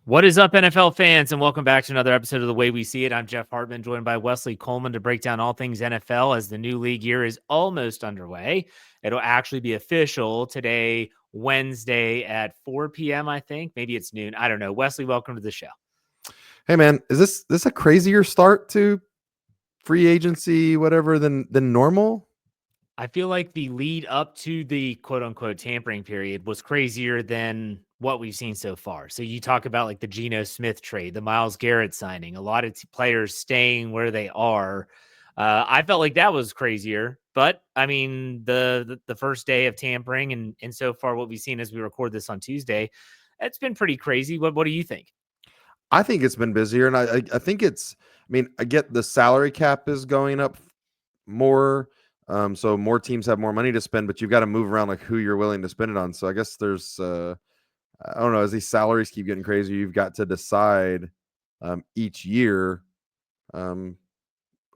What is up, NFL fans, and welcome back to another episode of The Way We See It. I'm Jeff Hartman, joined by Wesley Coleman to break down all things NFL as the new league year is almost underway. It'll actually be official today, Wednesday at 4 p.m., I think. Maybe it's noon. I don't know. Wesley, welcome to the show. Hey, man, is this a crazier start to free agency, whatever, than normal? I feel like the lead up to the quote-unquote tampering period was crazier than what we've seen so far. So you talk about like the Geno Smith trade, the Myles Garrett signing, a lot of players staying where they are. I felt like that was crazier, but I mean the first day of tampering and so far what we've seen as we record this on Tuesday, it's been pretty crazy. What do you think? I think it's been busier, and I think it's. I mean, I get the salary cap is going up more, so more teams have more money to spend, but you've got to move around like who you're willing to spend it on. So I guess there's, I don't know, as these salaries keep getting crazier, you've got to decide each year who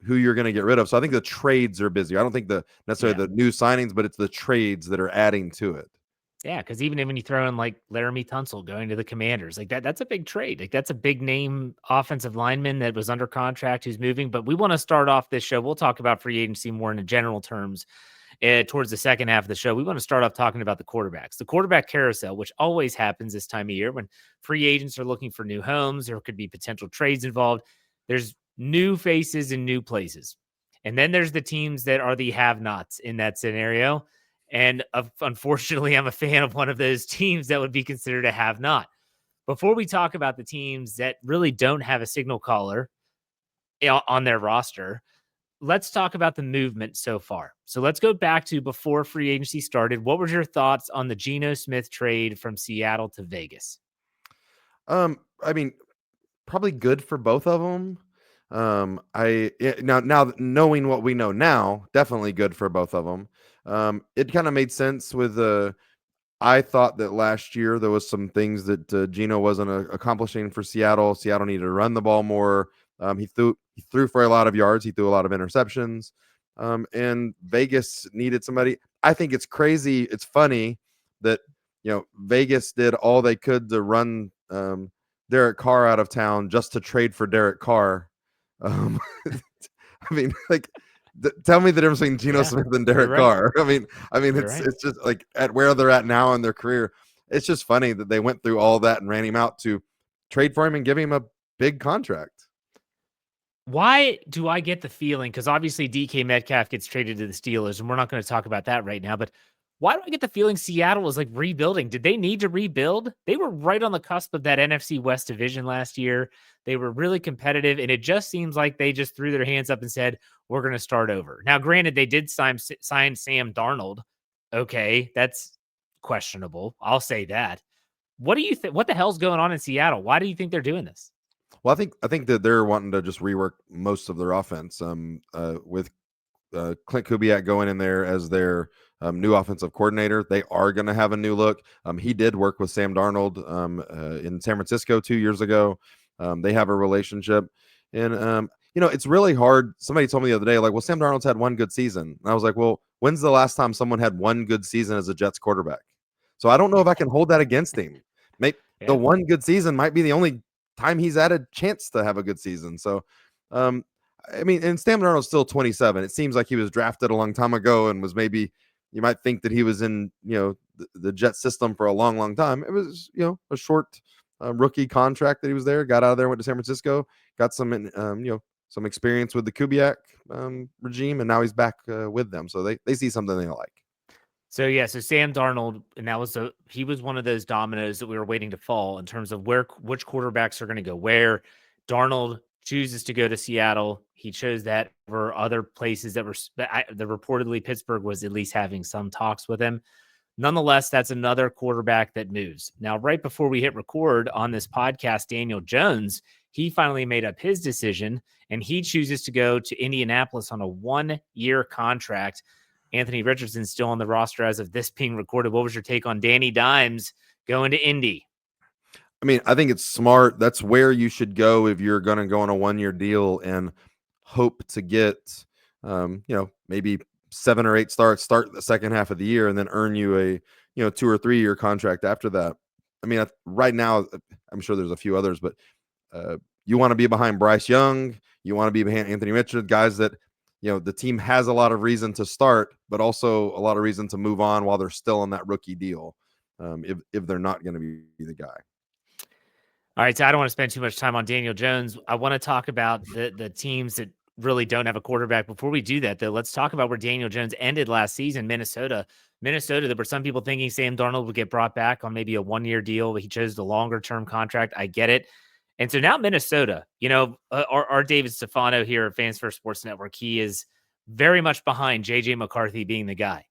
you're going to get rid of. So I think the trades are busy. I don't think necessarily the new signings, but it's the trades that are adding to it. Yeah, because even when you throw in like Laramie Tunsil going to the Commanders, like that's a big trade. Like that's a big name offensive lineman that was under contract who's moving. But we want to start off this show. We'll talk about free agency more in general terms towards the second half of the show. We want to start off talking about the quarterbacks, the quarterback carousel, which always happens this time of year when free agents are looking for new homes. There could be potential trades involved. There's new faces in new places. And then there's the teams that are the have-nots in that scenario. And unfortunately, I'm a fan of one of those teams that would be considered a have-not. Before we talk about the teams that really don't have a signal caller on their roster, let's talk about the movement so far. So let's go back to before free agency started. What were your thoughts on the Geno Smith trade from Seattle to Vegas? I mean, probably good for both of them. Now knowing what we know now, definitely good for both of them. It kind of made sense with I thought that last year there was some things that Geno wasn't accomplishing for Seattle. Seattle needed to run the ball more. He threw for a lot of yards. He threw a lot of interceptions. And Vegas needed somebody. I think it's crazy. It's funny that Vegas did all they could to run Derek Carr out of town just to trade for Derek Carr. I mean, like, tell me the difference between Geno Smith and Derek Carr. I mean, it's just like at where they're at now in their career. It's just funny that they went through all that and ran him out to trade for him and give him a big contract. Why do I get the feeling, because obviously DK Metcalf gets traded to the Steelers, and we're not going to talk about that right now, but why do I get the feeling Seattle was like rebuilding? Did they need to rebuild? They were right on the cusp of that NFC West division last year. They were really competitive, and it just seems like they just threw their hands up and said, we're going to start over. Now, granted, they did sign Sam Darnold. Okay, that's questionable. I'll say that. What do you think? What the hell's going on in Seattle? Why do you think they're doing this? Well, I think that they're wanting to just rework most of their offense. With Clint Kubiak going in there as their new offensive coordinator, they are going to have a new look. He did work with Sam Darnold in San Francisco 2 years ago. They have a relationship, and it's really hard. Somebody told me the other day, like, well, Sam Darnold's had one good season, and I was like, well, when's the last time someone had one good season as a Jets quarterback? So I don't know if I can hold that against him. Maybe the one good season might be the only time he's had a chance to have a good season. So, I mean, and Sam Darnold's still 27. It seems like he was drafted a long time ago and was maybe, you might think that he was in, the Jet system for a long, long time. It was, a short rookie contract that he was there, got out of there, went to San Francisco, got some, some experience with the Kubiak regime, and now he's back with them. So they see something they like. So Sam Darnold, and he was one of those dominoes that we were waiting to fall in terms of which quarterbacks are going to go where. Darnold chooses to go to Seattle. He chose that over other places that reportedly Pittsburgh was at least having some talks with him. Nonetheless, that's another quarterback that moves. Now, right before we hit record on this podcast, Daniel Jones, he finally made up his decision, and he chooses to go to Indianapolis on a 1-year contract. Anthony Richardson's still on the roster as of this being recorded. What was your take on Danny Dimes going to Indy? I mean, I think it's smart. That's where you should go if you're going to go on a 1-year deal and hope to get, maybe 7 or 8 starts, start the second half of the year, and then earn you a, 2 or 3 year contract after that. I mean, right now, I'm sure there's a few others, but you want to be behind Bryce Young. You want to be behind Anthony Mitchell, guys that, the team has a lot of reason to start, but also a lot of reason to move on while they're still on that rookie deal. If they're not going to be the guy. All right, so I don't want to spend too much time on Daniel Jones. I want to talk about the teams that really don't have a quarterback. Before we do that, though, let's talk about where Daniel Jones ended last season. Minnesota, there were some people thinking Sam Darnold would get brought back on maybe a 1-year deal, but he chose the longer term contract. I get it. And so now Minnesota, our David Stefano here at Fans First Sports Network, he is very much behind JJ McCarthy being the guy.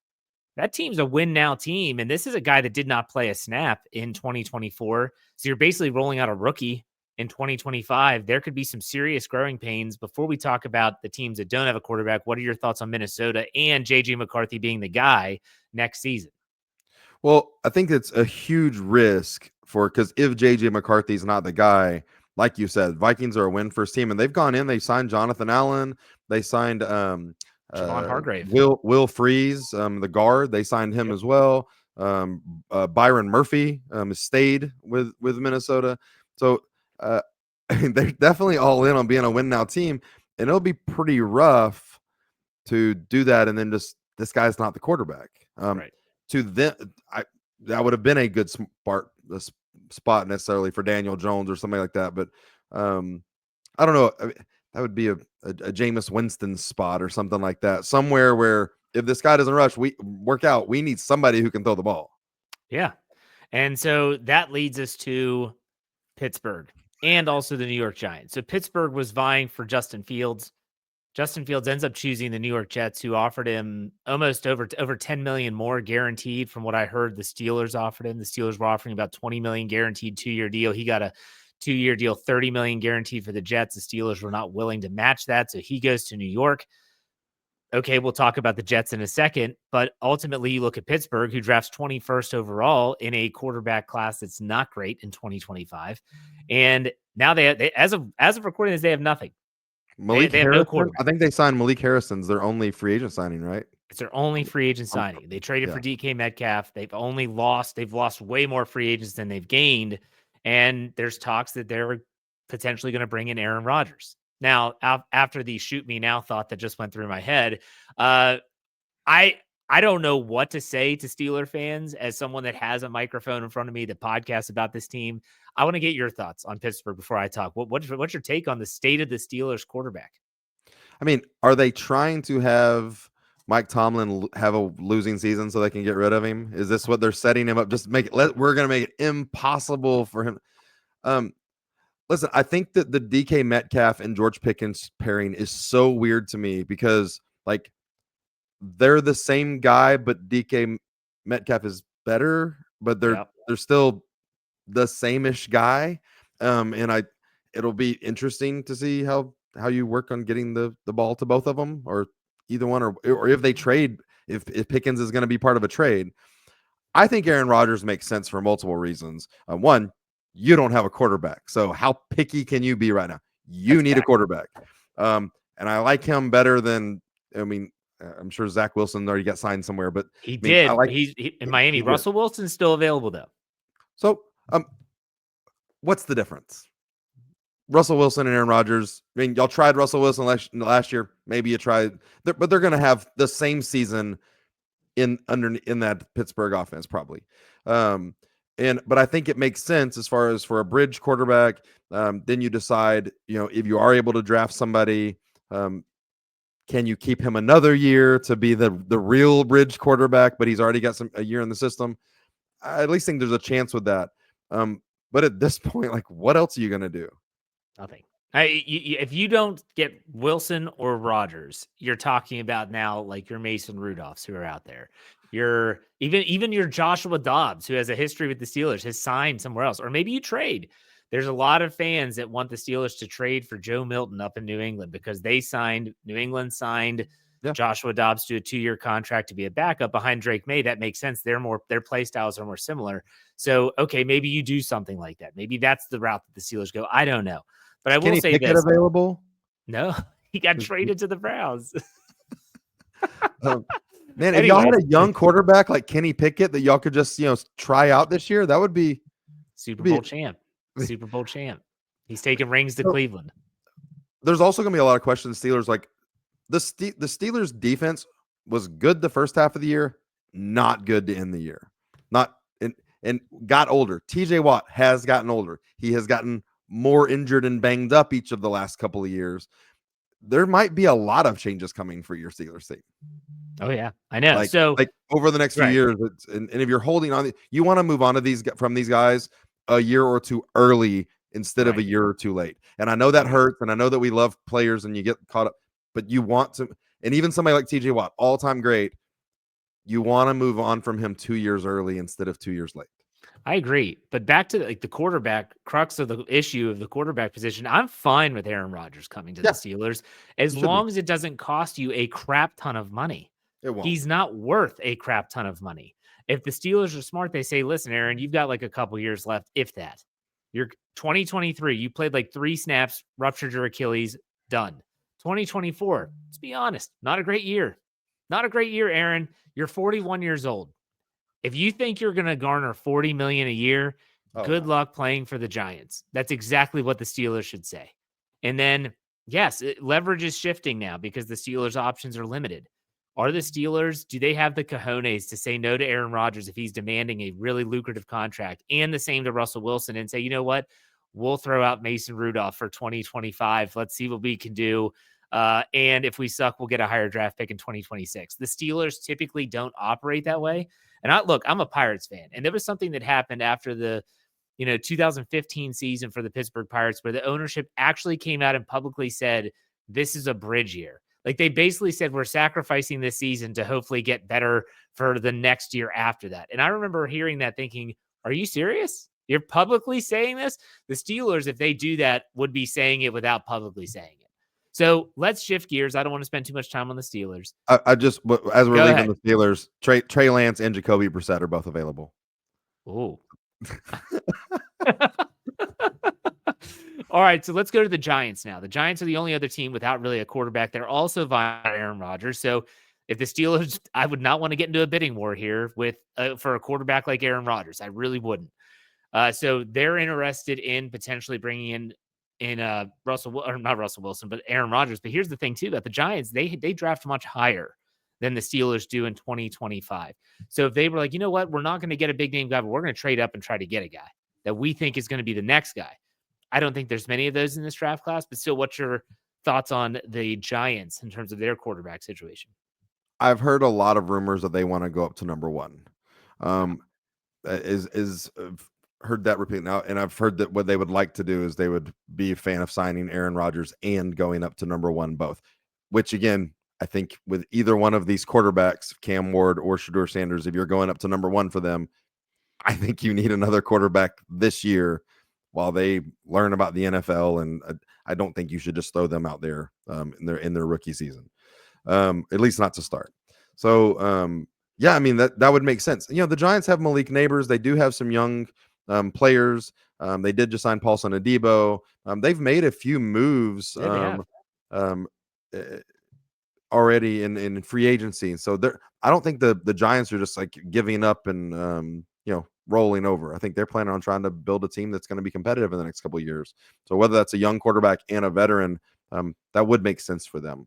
That team's a win now team. And this is a guy that did not play a snap in 2024. So you're basically rolling out a rookie in 2025. There could be some serious growing pains. Before we talk about the teams that don't have a quarterback, what are your thoughts on Minnesota and JJ McCarthy being the guy next season? Well, I think it's a huge risk because if JJ McCarthy's not the guy, like you said, Vikings are a win first team, and they've gone in. They signed Jonathan Allen. They signed Javon Hargrave, Will Freeze, the guard. They signed him as well. Byron Murphy stayed with Minnesota. So they're definitely all in on being a win now team, and it'll be pretty rough to do that. And then just this guy's not the quarterback. right. To them, that would have been a good spot necessarily for Daniel Jones or something like that. But I don't know. I mean, that would be a Jameis Winston spot or something like that. Somewhere where if this guy doesn't work out, we need somebody who can throw the ball. Yeah. And so that leads us to Pittsburgh and also the New York Giants. So Pittsburgh was vying for Justin Fields. Justin Fields ends up choosing the New York Jets, who offered him almost over $10 million more guaranteed. From what I heard, the Steelers offered him. The Steelers were offering about $20 million guaranteed 2-year deal. He got a 2-year deal, $30 million guaranteed for the Jets. The Steelers were not willing to match that, so he goes to New York. Okay, we'll talk about the Jets in a second, but ultimately you look at Pittsburgh, who drafts 21st overall in a quarterback class that's not great in 2025, and now they as of recording this, they have nothing. Malik they have Harrison, no quarterback. I think they signed Malik Harrison's their only free agent signing, right? It's their only free agent signing. They traded for DK Metcalf. They've lost way more free agents than they've gained. And there's talks that they're potentially going to bring in Aaron Rodgers. Now, after the shoot me now thought that just went through my head, I don't know what to say to Steeler fans as someone that has a microphone in front of me that podcasts about this team. I want to get your thoughts on Pittsburgh before I talk. What's your take on the state of the Steelers quarterback? I mean, are they trying to have Mike Tomlin have a losing season so they can get rid of him? Is this what they're setting him up? Just we're going to make it impossible for him. Listen, I think that the DK Metcalf and George Pickens pairing is so weird to me because like they're the same guy, but DK Metcalf is better, but they're still the same-ish guy. And it'll be interesting to see how you work on getting the ball to both of them, or either one, or if they trade, if Pickens is going to be part of a trade. I think Aaron Rodgers makes sense for multiple reasons. One, you don't have a quarterback, so how picky can you be right now? You need a quarterback. And I like him better than, I mean, I'm sure Zach Wilson already got signed somewhere, but he did. He's in Miami. Russell Wilson's still available though. So, what's the difference? Russell Wilson and Aaron Rodgers. I mean, y'all tried Russell Wilson last year. Maybe you tried, but they're going to have the same season in that Pittsburgh offense probably. But I think it makes sense as far as for a bridge quarterback. Then you decide, if you are able to draft somebody, can you keep him another year to be the real bridge quarterback? But he's already got a year in the system. I at least think there's a chance with that. But at this point, like, what else are you going to do? Nothing. If you don't get Wilson or Rodgers, you're talking about now like your Mason Rudolphs who are out there. You're even your Joshua Dobbs, who has a history with the Steelers, has signed somewhere else. Or maybe you trade. There's a lot of fans that want the Steelers to trade for Joe Milton up in New England because New England signed Joshua Dobbs to a 2-year contract to be a backup behind Drake May. That makes sense. Their play styles are more similar. So, okay, maybe you do something like that. Maybe that's the route that the Steelers go. I don't know. But I will say this. Available? No, he got traded to the Browns. Man, if y'all had a young quarterback like Kenny Pickett that y'all could just, try out this year, that would be Super Be- Bowl champ. Super Bowl champ. He's taking rings to so Cleveland. there's also going to be a lot of questions. Steelers, like the Steelers defense was good the first half of the year, not good to end the year. Not and got older. TJ Watt has gotten older. He has gotten more injured and banged up each of the last couple of years. There might be a lot of changes coming for your Steelers team. Oh yeah, I know. Like So like over the next few right, years, and if you're holding on, you want to move on to these guys a year or two early instead of a right. year or too late. And I know that hurts, and I know that we love players and you get caught up, but you want to, and even somebody like TJ Watt, all time great, you want to move on from him 2 years early instead of 2 years late. I agree. But back to like the quarterback crux of the issue of the quarterback position, I'm fine with Aaron Rodgers coming to the Yeah, Steelers as you should be. long as it doesn't cost you a crap ton of money. It won't. He's not worth a crap ton of money. If the Steelers are smart, they say, listen, Aaron, you've got like a couple years left, if that. You're 2023, you played like 3 snaps, ruptured your Achilles, done. 2024, let's be honest, not a great year. Not a great year, Aaron. You're 41 years old. If you think you're going to garner 40 million a year, Oh good no. luck playing for the Giants. That's exactly what the Steelers should say. And then, yes, leverage is shifting now because the Steelers' options are limited. Are the Steelers, do they have the cojones to say no to Aaron Rodgers if he's demanding a really lucrative contract, and the same to Russell Wilson, and say, you know what, we'll throw out Mason Rudolph for 2025. Let's see what we can do. And if we suck, we'll get a higher draft pick in 2026. The Steelers typically don't operate that way. And I'm a Pirates fan. And there was something that happened after the 2015 season for the Pittsburgh Pirates where the ownership actually came out and publicly said, this is a bridge year. Like they basically said, we're sacrificing this season to hopefully get better for the next year after that. And I remember hearing that thinking, are you serious? You're publicly saying this? The Steelers, if they do that, would be saying it without publicly saying it. So let's shift gears. I don't want to spend too much time on the Steelers. I just, as we're Go leaving ahead. the Steelers, Trey Lance and Jacoby Brissett are both available. Oh. All right, so let's go to the Giants now. The Giants are the only other team without really a quarterback. They're also vying for Aaron Rodgers. So if the Steelers, I would not want to get into a bidding war here with for a quarterback like Aaron Rodgers. I really wouldn't. So they're interested in potentially bringing in not Russell Wilson, but Aaron Rodgers. But here's the thing too about the Giants: they draft much higher than the Steelers do in 2025. So if they were like, you know what, we're not going to get a big name guy, but we're going to trade up and try to get a guy that we think is going to be the next guy. I don't think there's many of those in this draft class, but still, what's your thoughts on the Giants in terms of their quarterback situation? I've heard a lot of rumors that they want to go up to number one. Wow. Heard that repeat now, and I've heard that what they would like to do is they would be a fan of signing Aaron Rodgers and going up to number one both. Which again, I think with either one of these quarterbacks, Cam Ward or Shedeur Sanders, if you're going up to number one for them, I think you need another quarterback this year while they learn about the NFL, and I don't think you should just throw them out there in their rookie season, at least not to start. So yeah, I mean that would make sense. The Giants have Malik Neighbors. They do have some young players. They did just sign Paulson Adebo. They've made a few moves Yeah, they have. um, already in free agency. So I don't think the Giants are just like giving up and rolling over. I think they're planning on trying to build a team that's going to be competitive in the next couple of years. So whether that's a young quarterback and a veteran, that would make sense for them.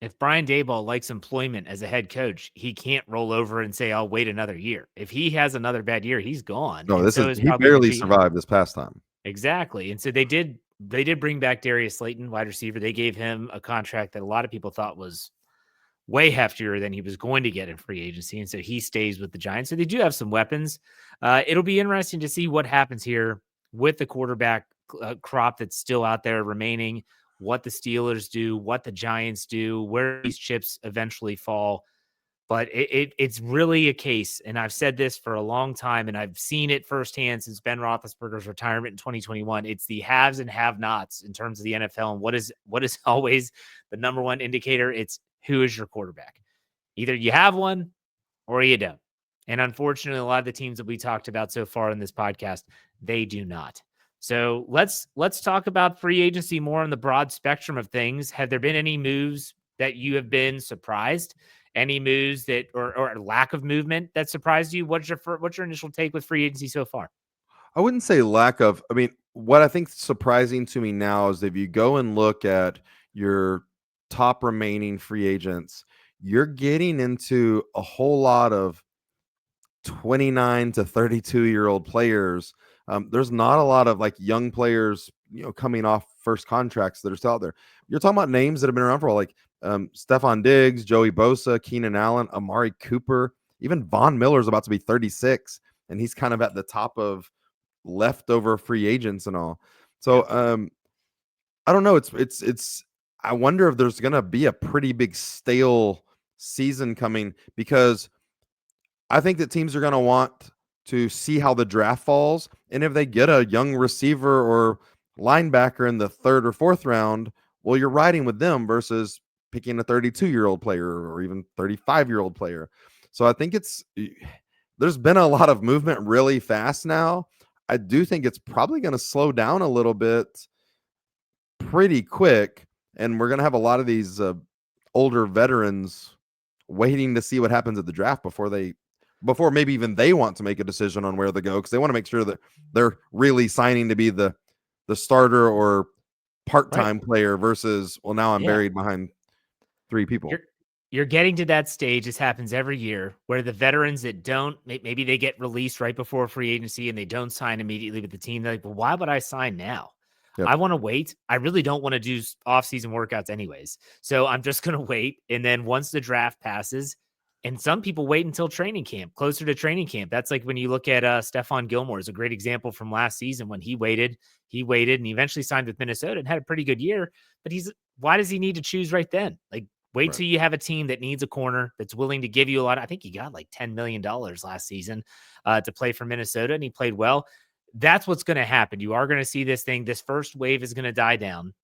If Brian Daboll likes employment as a head coach, he can't roll over and say, I'll wait another year. If he has another bad year, he's gone. No, And so is he probably the barely GM. survived this past time. Exactly. And so they did bring back Darius Slayton, wide receiver. They gave him a contract that a lot of people thought was way heftier than he was going to get in free agency. And so he stays with the Giants. So they do have some weapons. It'll be interesting to see what happens here with the quarterback crop that's still out there remaining, what the Steelers do, what the Giants do, where these chips eventually fall. But it's really a case, and I've said this for a long time, and I've seen it firsthand since Ben Roethlisberger's retirement in 2021. It's the haves and have-nots in terms of the NFL, and what is always the number one indicator? It's who is your quarterback. Either you have one or you don't. And unfortunately, a lot of the teams that we talked about so far in this podcast, they do not. So let's talk about free agency more on the broad spectrum of things. Have there been any moves that you have been surprised? Any moves that or lack of movement that surprised you? What's your initial take with free agency so far? I wouldn't say lack of. I mean, what I think surprising to me now is if you go and look at your top remaining free agents, you're getting into a whole lot of 29 to 32-year-old players. There's not a lot of like young players, coming off first contracts that are still out there. You're talking about names that have been around for a while, like Stephon Diggs, Joey Bosa, Keenan Allen, Amari Cooper, even Von Miller's about to be 36, and he's kind of at the top of leftover free agents and all. So Yep. I don't know. It's. I wonder if there's gonna be a pretty big stale season coming, because I think that teams are going to want to see how the draft falls. And if they get a young receiver or linebacker in the third or fourth round, well, you're riding with them versus picking a 32-year-old player or even 35-year-old player. So I think there's been a lot of movement really fast now. I do think it's probably going to slow down a little bit pretty quick. And we're going to have a lot of these older veterans waiting to see what happens at the draft before maybe even they want to make a decision on where to go, because they want to make sure that they're really signing to be the starter or Right. part-time player versus, well, now I'm Yeah. buried behind three people. You're getting to that stage. This happens every year where the veterans that don't, maybe they get released right before free agency and they don't sign immediately with the team. They're like, well, why would I sign now? Yep. I want to wait. I really don't want to do off-season workouts anyways. So I'm just going to wait. And then once the draft passes, and some people wait until training camp, closer to training camp. That's like when you look at Stephon Gilmore is a great example from last season when he waited, and he eventually signed with Minnesota and had a pretty good year. But why does he need to choose right then? Like, wait Right. till you have a team that needs a corner that's willing to give you a lot. I think he got like $10 million last season to play for Minnesota, and he played well. That's what's going to happen. You are going to see this thing. This first wave is going to die down.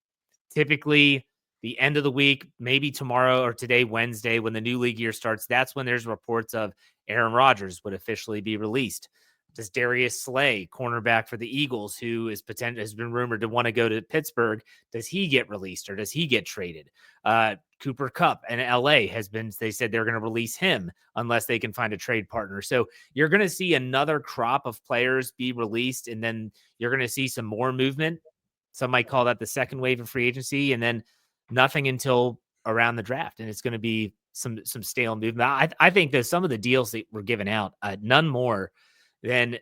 Typically, the end of the week, maybe tomorrow or today, Wednesday, when the new league year starts, that's when there's reports of Aaron Rodgers would officially be released. Does Darius Slay, cornerback for the Eagles, who has been rumored to want to go to Pittsburgh, does he get released or does he get traded? Cooper Kupp in LA they said they're going to release him unless they can find a trade partner. So you're going to see another crop of players be released, and then you're going to see some more movement. Some might call that the second wave of free agency, and then nothing until around the draft. And it's going to be some stale movement. I think that some of the deals that were given out, none more than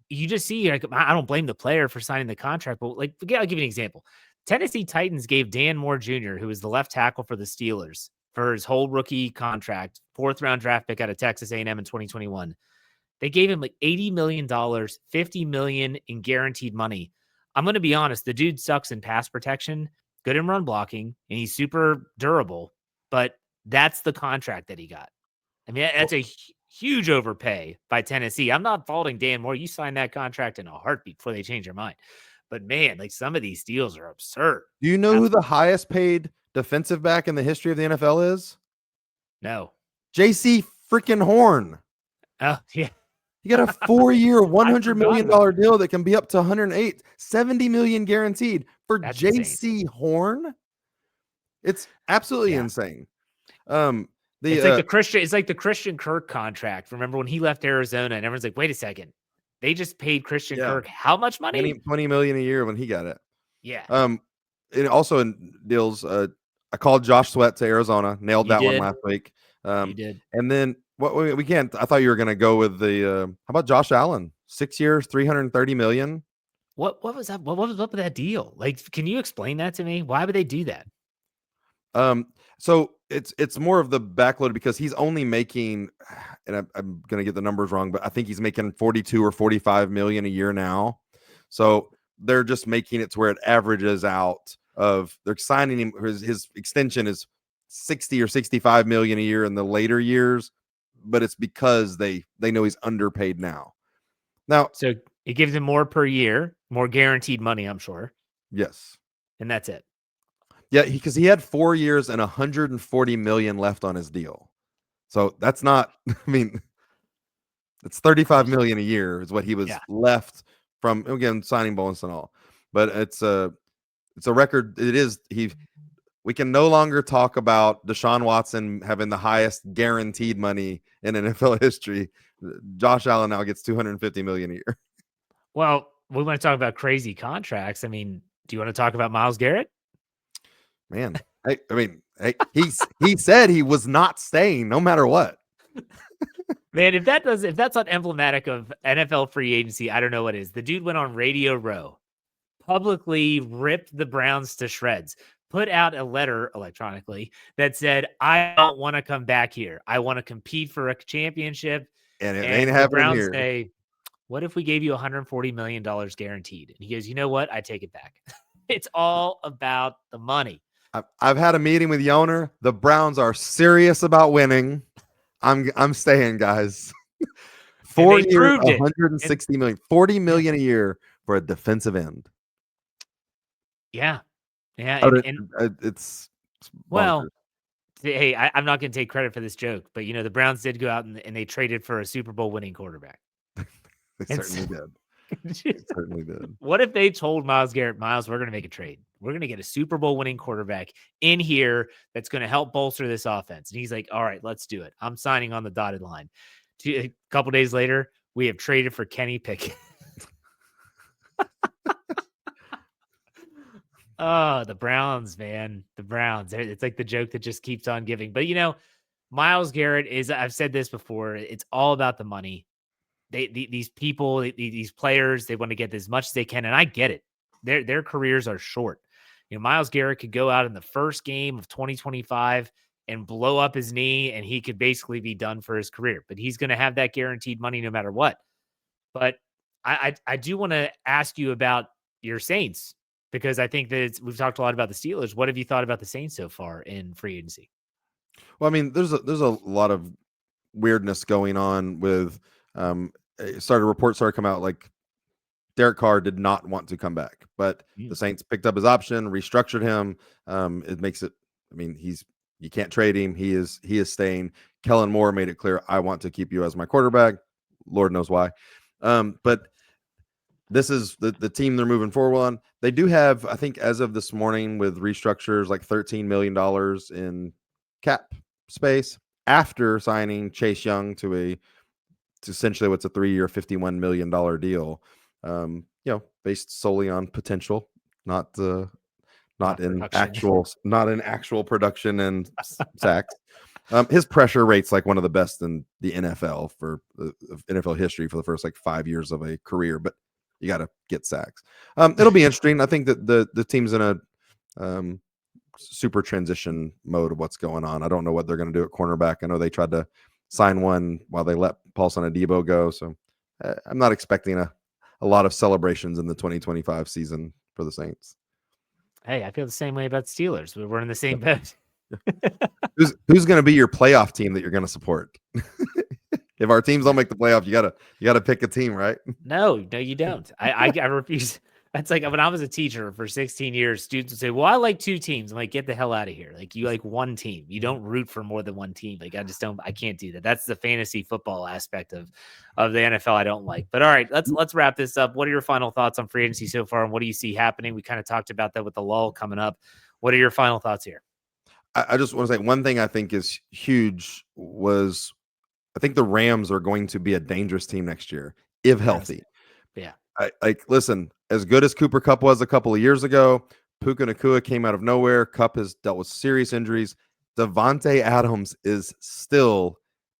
you just see. Like, I don't blame the player for signing the contract, but like, I'll give you an example. Tennessee Titans gave Dan Moore Jr., who was the left tackle for the Steelers, for his whole rookie contract, 4th-round draft pick out of Texas A&M in 2021. They gave him like $80 million, $50 million in guaranteed money. I'm going to be honest. The dude sucks in pass protection, good in run blocking, and he's super durable, but that's the contract that he got. I mean, that's a huge overpay by Tennessee. I'm not faulting Dan Moore. You signed that contract in a heartbeat before they change their mind. But man, like, some of these deals are absurd. Do you know who the Absolutely. highest paid defensive back in the history of the NFL is? No. JC freaking Horn. Oh, yeah. You got a 4-year, I $100 forgot million about that. deal that can be up to 108, 70 million guaranteed for That's insane. JC Horn. It's absolutely Yeah. insane. It's like the Christian Kirk contract. Remember when he left Arizona and everyone's like, wait a second. They just paid Christian Yeah, Kirk how much money? 20 million a year when he got it. Yeah. And also in deals, I called Josh Sweat to Arizona, nailed You that one did. last week. You did. And then what we can't. I thought you were going to go with the. How about Josh Allen? 6 years, 330 million. What was that? What was up with that deal? Like, can you explain that to me? Why would they do that? So it's more of the backload because he's only making, and I'm going to get the numbers wrong, but I think he's making 42 or 45 million a year now. So they're just making it to where it averages out of they're signing him. His extension is 60 or 65 million a year in the later years, but it's because they know he's underpaid now. Now, So it gives him more per year, more guaranteed money, I'm sure. yes. And that's it. Yeah, because he had 4 years and 140 million left on his deal. So that's not, I mean, it's 35 million a year is what he was Yeah. left from, again, signing bonus and all. But it's a record. We can no longer talk about Deshaun Watson having the highest guaranteed money in NFL history. Josh Allen now gets 250 million a year. Well, we want to talk about crazy contracts. I mean, do you want to talk about Myles Garrett? Man, he said he was not staying no matter what. Man, if that's not emblematic of NFL free agency, I don't know what is. The dude went on Radio Row, publicly ripped the Browns to shreds, put out a letter electronically that said, "I don't want to come back here. I want to compete for a championship." And it ain't And the happening Browns here. say, "What if we gave you $140 million guaranteed?" And he goes, "You know what? I take it back." It's all about the money. I've had a meeting with the owner. The Browns are serious about winning. I'm staying, guys. And 4 they years, proved it. 160 million, 40 Yeah. million a year for a defensive end. Yeah. Yeah. Oh, it's bonkers. Well, hey, I'm not going to take credit for this joke, but the Browns did go out and they traded for a Super Bowl winning quarterback. They And certainly did. They certainly did. what if they told Myles Garrett, Myles, we're going to make a trade. We're going to get a Super Bowl winning quarterback in here that's going to help bolster this offense. And he's like, all right, let's do it. I'm signing on the dotted line. A couple days later, we have traded for Kenny Pickett. Oh, the Browns, man. The Browns. It's like the joke that just keeps on giving. But, Myles Garrett is, I've said this before, it's all about the money. These people, these players, they want to get as much as they can, and I get it. Their careers are short. Myles Garrett could go out in the first game of 2025 and blow up his knee, and he could basically be done for his career. But he's going to have that guaranteed money no matter what. But I do want to ask you about your Saints because I think that we've talked a lot about the Steelers. What have you thought about the Saints so far in free agency? Well, I mean, there's a lot of weirdness going on with reports started come out like Derek Carr did not want to come back, but the Saints picked up his option, restructured him. It makes it, I mean, you can't trade him. He is staying. Kellen Moore made it clear, I want to keep you as my quarterback. Lord knows why. But this is the team they're moving forward on. They do have, I think, as of this morning with restructures, like $13 million in cap space after signing Chase Young to essentially what's a 3-year, $51 million deal. Based solely on potential, not in actual production and sacks. His pressure rate's like one of the best in the NFL for NFL history for the first like 5 years of a career, but you got to get sacks. It'll be interesting. I think that the team's in a super transition mode of what's going on. I don't know what they're going to do at cornerback. I know they tried to sign one while they let Paulson Adebo go, so I'm not expecting a lot of celebrations in the 2025 season for the Saints. Hey, I feel the same way about Steelers. We're in the same boat. Who's going to be your playoff team that you're going to support? If our teams don't make the playoff, you gotta pick a team, right? No, you don't. I refuse. That's like when I was a teacher for 16 years, students would say, well, I like 2 teams. I'm like, get the hell out of here. Like you like one team. You don't root for more than one team. Like I can't do that. That's the fantasy football aspect of the NFL I don't like. But all right, let's wrap this up. What are your final thoughts on free agency so far? And what do you see happening? We kind of talked about that with the lull coming up. What are your final thoughts here? I just want to say one thing I think is huge was I think the Rams are going to be a dangerous team next year if healthy. Yeah. Listen, as good as Cooper Kupp was a couple of years ago, Puka Nacua came out of nowhere. Kupp has dealt with serious injuries. Devontae Adams is still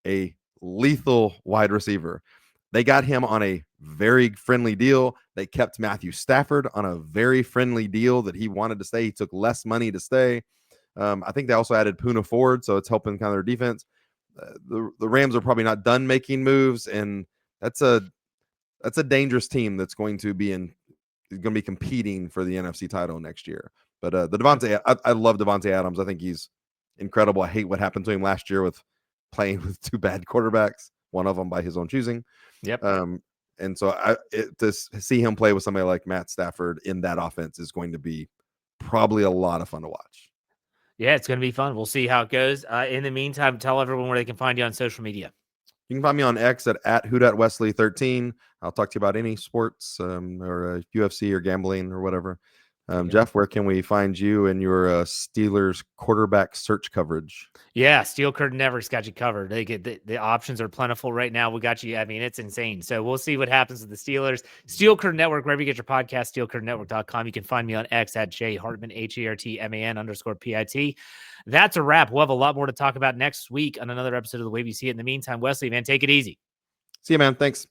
a lethal wide receiver. They got him on a very friendly deal. They kept Matthew Stafford on a very friendly deal that he wanted to stay. He took less money to stay. I think they also added Poona Ford, so it's helping kind of their defense. The Rams are probably not done making moves, and that's a dangerous team that's going to be competing for the NFC title next year. But I love Devontae Adams. I think he's incredible. I hate what happened to him last year with playing with 2 bad quarterbacks, one of them by his own choosing. Yep. And so to see him play with somebody like Matt Stafford in that offense is going to be probably a lot of fun to watch. Yeah, it's going to be fun. We'll see how it goes. In the meantime, tell everyone where they can find you on social media. You can find me on X at Wesley13. I'll talk to you about any sports or UFC or gambling or whatever. Jeff, where can we find you and your Steelers quarterback search coverage? Yeah, Steel Curtain Network's got you covered. They get the options are plentiful right now. We got you. I mean, it's insane. So we'll see what happens with the Steelers. Steel Curtain Network, wherever you get your podcast, steelcurtainnetwork.com. You can find me on X at J Hartman, HERTMAN_PIT. That's a wrap. We'll have a lot more to talk about next week on another episode of The Way We See It. In the meantime, Wesley, man, take it easy. See you, man. Thanks.